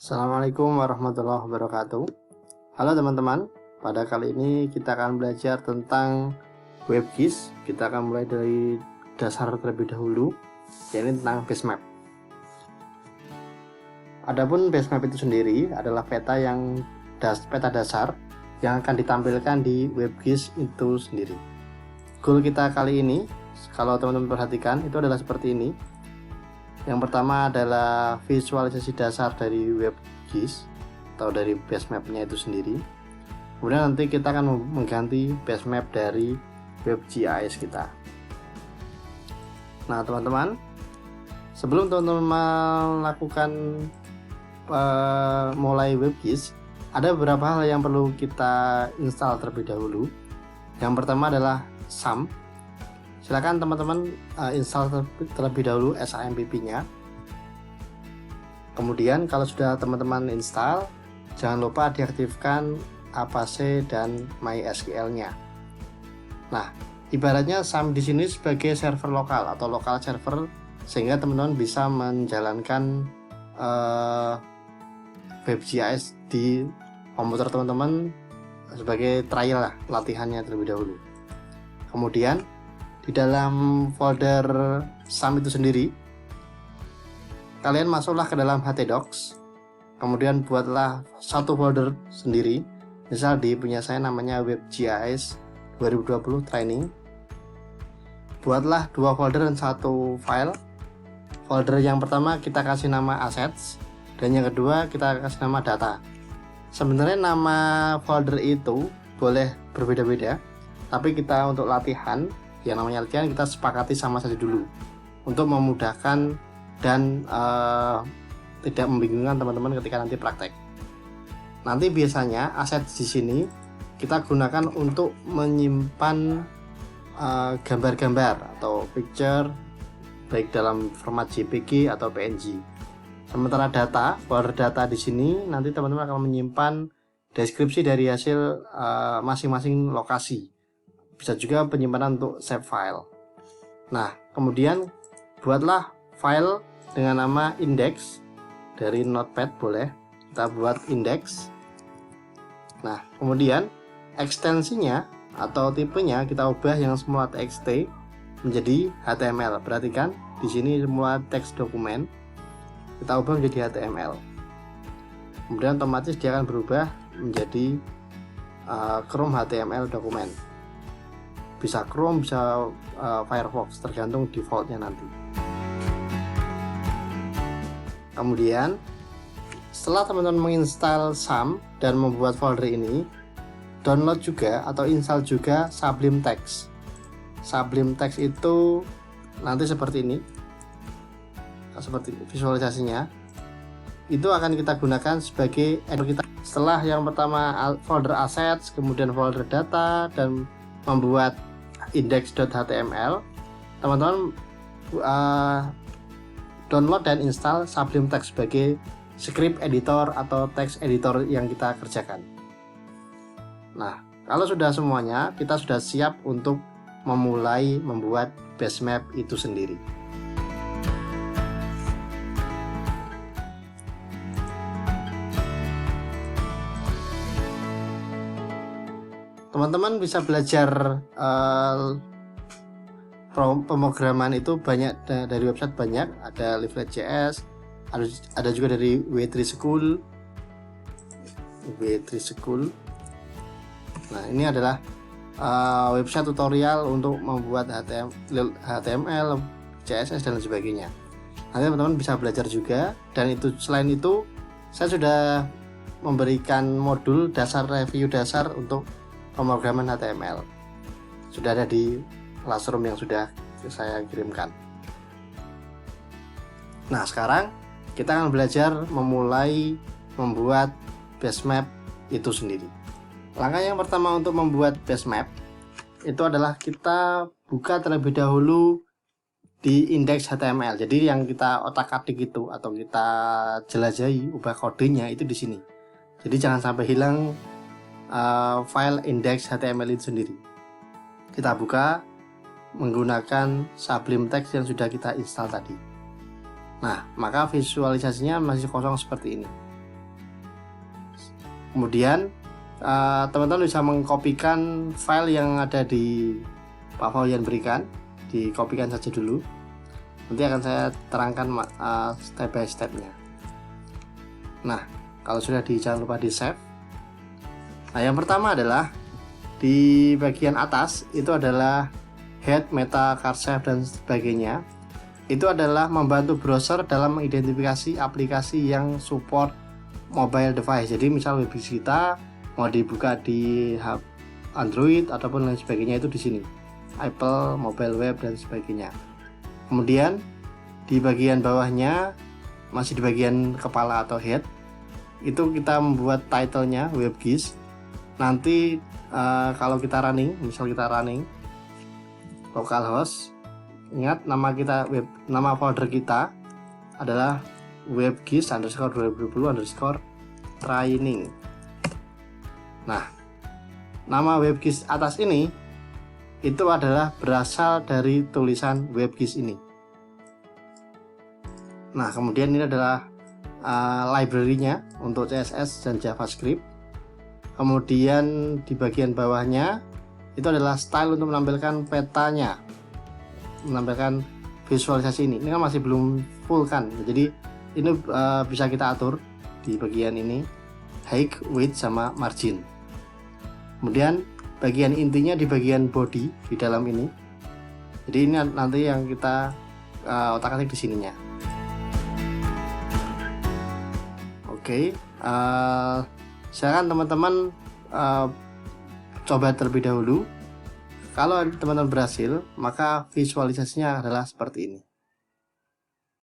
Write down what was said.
Assalamualaikum warahmatullahi wabarakatuh. Halo teman-teman, pada kali ini kita akan belajar tentang WebGIS. Kita akan mulai dari dasar terlebih dahulu, yaitu tentang basemap. Adapun basemap itu sendiri adalah peta dasar yang akan ditampilkan di WebGIS itu sendiri. Goal kita kali ini, kalau teman-teman perhatikan, itu adalah seperti ini. Yang pertama adalah visualisasi dasar dari WebGIS atau dari basemapnya itu sendiri. Kemudian nanti kita akan mengganti basemap dari WebGIS kita. Nah teman-teman, sebelum teman-teman melakukan mulai WebGIS, ada beberapa hal yang perlu kita install terlebih dahulu. Yang pertama adalah SAM. Silakan teman-teman install terlebih dahulu SAMPP-nya. Kemudian kalau sudah teman-teman install, jangan lupa diaktifkan Apache dan MySQL-nya. Nah, ibaratnya SAM di sini sebagai server lokal atau local server, sehingga teman-teman bisa menjalankan WebGIS di komputer teman-teman sebagai trial lah, latihannya terlebih dahulu. Kemudian di dalam folder SAM itu sendiri, kalian masuklah ke dalam htdocs, kemudian buatlah satu folder sendiri. Misal di punya saya namanya WebGIS 2020 Training. Buatlah dua folder dan satu file. Folder yang pertama kita kasih nama assets, dan yang kedua kita kasih nama data. Sebenarnya nama folder itu boleh berbeda-beda, tapi kita untuk latihan, yang namanya latihan, kita sepakati sama saja dulu untuk memudahkan dan tidak membingungkan teman-teman ketika nanti praktek. Nanti biasanya aset di sini kita gunakan untuk menyimpan gambar-gambar atau picture, baik dalam format JPG atau PNG. Sementara data, folder data di sini nanti teman-teman akan menyimpan deskripsi dari hasil masing-masing lokasi. Bisa juga penyimpanan untuk save file. Nah, kemudian buatlah file dengan nama index dari notepad, boleh kita buat index. Nah, kemudian ekstensinya atau tipenya kita ubah yang semula txt menjadi HTML. Perhatikan di sini semua teks dokumen kita ubah menjadi HTML. Kemudian otomatis dia akan berubah menjadi Chrome HTML dokumen. Bisa Chrome, bisa Firefox, tergantung defaultnya nanti. Kemudian setelah teman-teman menginstal SAM dan membuat folder ini, download juga atau install juga Sublime Text. Sublime Text itu nanti seperti ini, seperti visualisasinya. Itu akan kita gunakan sebagai editor kita. Setelah yang pertama folder assets, kemudian folder data, dan membuat index.html, teman-teman download dan install Sublime Text sebagai script editor atau text editor yang kita kerjakan. Nah, kalau sudah semuanya, kita sudah siap untuk memulai membuat basemap itu sendiri. Teman-teman bisa belajar pemrograman itu banyak dari website, banyak ada Leaflet.js, ada juga dari W3 School. Nah, ini adalah website tutorial untuk membuat HTML, CSS dan sebagainya. Nanti teman-teman bisa belajar juga. Dan itu selain itu, saya sudah memberikan modul dasar, review dasar untuk pemrograman HTML. Sudah ada di Classroom yang sudah saya kirimkan. Nah, sekarang kita akan belajar memulai membuat basemap itu sendiri. Langkah yang pertama untuk membuat basemap itu adalah kita buka terlebih dahulu di index.html. Jadi yang kita otak-atik itu atau kita jelajahi, ubah kodenya itu di sini. Jadi jangan sampai hilang file index.html itu sendiri. Kita buka menggunakan Sublime Text yang sudah kita install tadi. Nah, maka visualisasinya masih kosong seperti ini. Kemudian teman-teman bisa mengkopikan file yang ada di Pak Fauzian berikan, dikopikan saja dulu. Nanti akan saya terangkan step by stepnya. Nah, kalau sudah jangan lupa di save. Nah, yang pertama adalah di bagian atas itu adalah head, meta, card save dan sebagainya. Itu adalah membantu browser dalam mengidentifikasi aplikasi yang support mobile device. Jadi misal website kita mau dibuka di Android ataupun lain sebagainya, itu di sini. Apple, mobile web dan sebagainya. Kemudian di bagian bawahnya, masih di bagian kepala atau head, itu kita membuat titlenya WebGIS. Nanti kalau kita running, misal kita running localhost, ingat nama folder kita adalah WebGIS_2020_training. Nah, nama WebGIS atas ini itu adalah berasal dari tulisan WebGIS ini. Nah, kemudian ini adalah library-nya untuk CSS dan JavaScript. Kemudian di bagian bawahnya itu adalah style untuk menampilkan petanya, menampilkan visualisasi ini. Ini kan masih belum full kan, jadi ini bisa kita atur di bagian ini, height, width, sama margin. Kemudian bagian intinya di bagian body di dalam ini. Jadi ini nanti yang kita otak-atik di sininya. Oke, silakan teman-teman coba terlebih dahulu. Kalau teman-teman berhasil, maka visualisasinya adalah seperti ini.